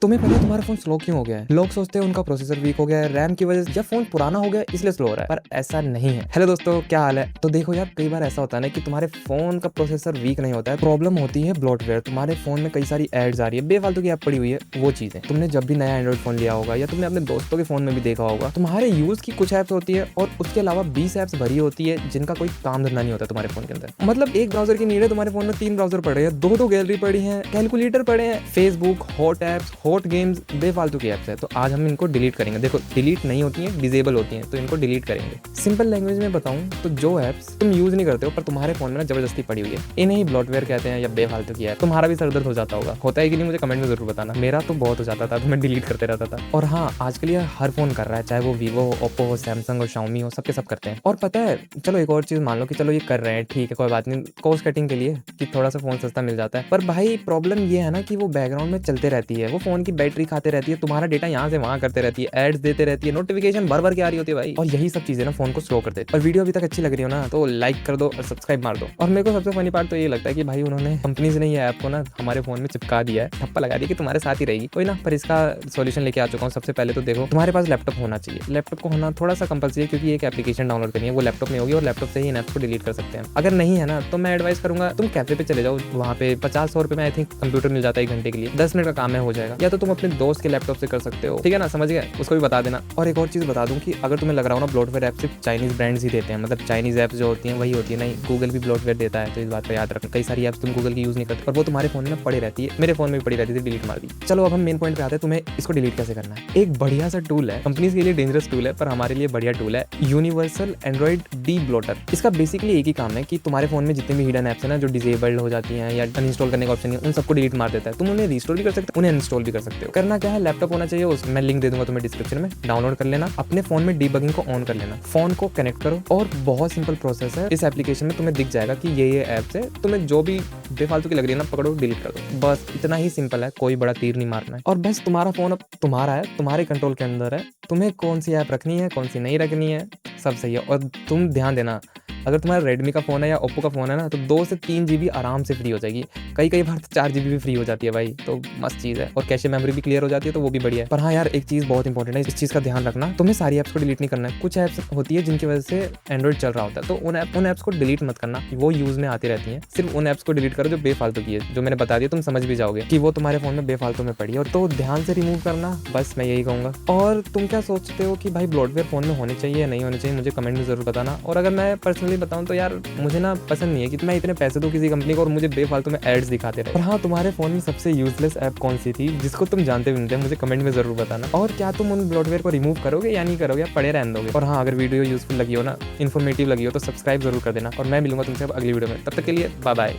तुम्हें पता है तुम्हारा फोन स्लो क्यों हो गया है? लोग सोचते हैं उनका प्रोसेसर वीक हो गया है, रैम की वजह से, या फोन पुराना हो गया इसलिए स्लो हो रहा है, पर ऐसा नहीं है। हेलो दोस्तों, क्या हाल है? तो देखो यार, कई बार ऐसा होता है ना कि तुम्हारे फोन का प्रोसेसर वीक नहीं होता है, प्रॉब्लम होती है ब्लोटवेयर। तुम्हारे फोन में कई सारी एड्स आ रही है, बेफालतू की ऐप पड़ी हुई है, वो चीजें तुमने जब भी नया एंड्रॉइड फोन लिया होगा या तुमने अपने दोस्तों के फोन में भी देखा होगा, तुम्हारे यूज की कुछ एप्स होती है और उसके अलावा 20 एप्स भरी होती है जिनका कोई काम धंधा नहीं होता तुम्हारे फोन के अंदर। मतलब एक ब्राउजर की नीड है, तुम्हारे फोन में 3 ब्राउजर पड़े हैं, दो गैलरी पड़ी है, कैलकुलेटर पड़े हैं, Facebook, hot apps, hot games, बेफालतू की एप्स है। तो आज हम इनको डिलीट करेंगे। देखो, डिलीट नहीं होती हैं, डिसेबल होती हैं, तो इनको डिलीट करेंगे। सिंपल लैंग्वेज में बताऊं तो जो एप्स तुम यूज नहीं करते हो पर तुम्हारे फोन में ना जबरदस्ती पड़ी हुई है, इन्हें ही ब्लॉटवेयर कहते हैं या बेफालतू की ऐप। तुम्हारा भी सरदर्द हो जाता होता है कि नहीं? मुझे कमेंट में जरूर बताना। मेरा तो बहुत हो जाता था, तो मैं डिलीट करते रहता था। और हाँ, आजकल ये हर फोन कर रहा है, चाहे वो वीवो हो, ओप्पो हो, सैमसंग हो, शाओमी हो, सबके सब करते हैं। और पता है, चलो एक और चीज मान लो कि चलो ये कर रहे हैं, ठीक है, कोई बात नहीं, कॉस्ट कटिंग के लिए कि थोड़ा सा फोन सस्ता मिल जाता है। पर भाई प्रॉब्लम ये है ना कि वो बैकग्राउंड में चलते रहती है, वो फोन की बैटरी खाते रहती है, तुम्हारा डेटा यहाँ से वहां करते रहती है, एड्स देते रहती है, नोटिफिकेशन भर के आ रही होती है भाई। और यही सब चीजें ना फोन को स्लो कर देती है। और वीडियो अभी तक अच्छी लग रही हो ना तो लाइक कर दो और सब्सक्राइब मार दो। और मेरे को सबसे फनी पार्ट तो ये लगता है कि भाई उन्होंने कंपनीज ने ये ऐप को ना हमारे फोन में चिपका दिया है, ठप्पा लगा दिया कि तुम्हारे साथ ही रहेगी कोई ना। पर इसका सॉल्यूशन लेके आ चुका हूँ। सबसे पहले तो देखो, तुम्हारे पास लैपटॉप होना चाहिए। लैपटॉप को होना थोड़ा सा कंपल्सरी है, क्योंकि एक एप्लीकेशन डाउनलोड करनी है, वो लैपटॉप में होगी और लैपटॉप से ही इन ऐप्स को डिलीट कर सकते हैं। अगर नहीं है ना तो मैं एडवाइस करूंगा तुम कैफे पे चले जाओ, वहाँ पे 50-100 रुपए में आई थिंक कंप्यूटर मिल जाता है 1 घंटे के लिए, 10 मिनट का काम है, हो जाएगा। या तो तुम अपने दोस्त के लैपटॉप से कर सकते हो, ठीक है ना? समझ गए? उसको भी बता देना। और एक और चीज बता दूं कि अगर तुम्हें लग रहा हो ना ब्लॉटवेयर ऐप सिर्फ चाइनीज ब्रांड्स ही देते हैं, मतलब चाइनीज ऐप्स जो होती हैं वही होती है, नहीं, गूगल भी ब्लॉटवेयर देता है। तो इस बात का याद रखना, कई सारी ऐप्स तुम गूगल की यूज नहीं करते और वो तुम्हारे फोन में पड़ी रहती है। मेरे फोन में भी पड़ी रहती थी, डिलीट मार दी। चलो अब हम मेन पॉइंट पे आते हैं, तुम्हें इसको डिलीट कैसे करना है। एक बढ़िया सा टूल है, कंपनीज के लिए डेंजरस टूल है पर हमारे लिए बढ़िया टूल है, यूनिवर्सल एंड्रॉइड डी ब्लोटर। इसका बेसिकली एक ही काम है कि तुम्हारे फोन में जितने भी हिडन ऐप्स है ना जो डिसेबल्ड हो जाती हैं या अनइंस्टॉल करने का ऑप्शन है, उन सबको डिलीट मार देता है। तुम उन्हें रिस्टोर भी कर सकते हो, उन्हें अनइंस्टॉल भी कर सकते हो। करना क्या है, लैपटॉप होना चाहिए, उसमें मैं लिंक दे दूंगा तुम्हें डिस्क्रिप्शन में, डाउनलोड कर लेना, अपने फोन में डीबगिंग को ऑन कर लेना, फोन को कनेक्ट करो और बहुत सिंपल प्रोसेस है। इस एप्लीकेशन में तुम्हें दिख जाएगा कि ये ऐप्स है, तुम्हें जो भी बेफालतू की लग रही है ना पकड़ो, डिलीट कर दो। बस इतना ही सिंपल है, कोई बड़ा तीर नहीं मारना है। और बस तुम्हारा फोन अब तुम्हारा है, तुम्हारे कंट्रोल के अंदर है, तुम्हें कौन सी ऐप रखनी है, कौन सी नहीं रखनी है, सब सही है। और तुम ध्यान देना, अगर तुम्हारा रेडमी का फोन है या ओप्पो का फोन है ना तो 2 से 3 GB आराम से फ्री हो जाएगी, कई बार तो 4 GB भी फ्री हो जाती है भाई, तो मस्त चीज है। और कैशे मेमोरी भी क्लियर हो जाती है, तो वो भी बढ़िया है। पर हाँ यार, एक चीज बहुत इंपॉर्टेंट है, इस चीज का ध्यान रखना, तुम्हें सारी ऐप्स को डिलीट नहीं करना है। कुछ ऐप्स होती है जिनकी वजह से एंड्रॉइड चल रहा होता है, तो उन ऐप्स को डिलीट मत करना, वो यूज में आती रहती है। सिर्फ उन ऐप्स को डिलीट करो जो बेफालतू की है, जो मैंने बता दिया, तुम समझ भी जाओगे कि वो तुम्हारे फोन में बेफालतू में पड़ी है, और तो ध्यान से रिमूव करना, बस मैं यही कहूंगा। और तुम क्या सोचते हो कि भाई ब्लॉटवेयर फोन में होने चाहिए या नहीं होने चाहिए, मुझे कमेंट में जरूर बताना। और अगर मैं पर्सनली बताऊं तो यार मुझे ना पसंद नहीं है कि मैं इतने पैसे दूं किसी कंपनी को और मुझे बेफालतू में एड्स दिखाते रहे। और हाँ, तुम्हारे फोन में सबसे यूजलेस ऐप कौन सी थी जिसको तुम जानते भी नहीं थे, मुझे कमेंट में जरूर बताना। और क्या तुम उन ब्लॉटवेयर को रिमूव करोगे या नहीं करोगे, या पड़े रहने दोगे? और हाँ, अगर वीडियो यूजफुल लगी हो ना, इन्फॉर्मेटिव लगी हो, तो सब्सक्राइब जरूर कर देना। और मैं मिलूंगा तुमसे अब अगली वीडियो में, तब तक के लिए बाय बाय।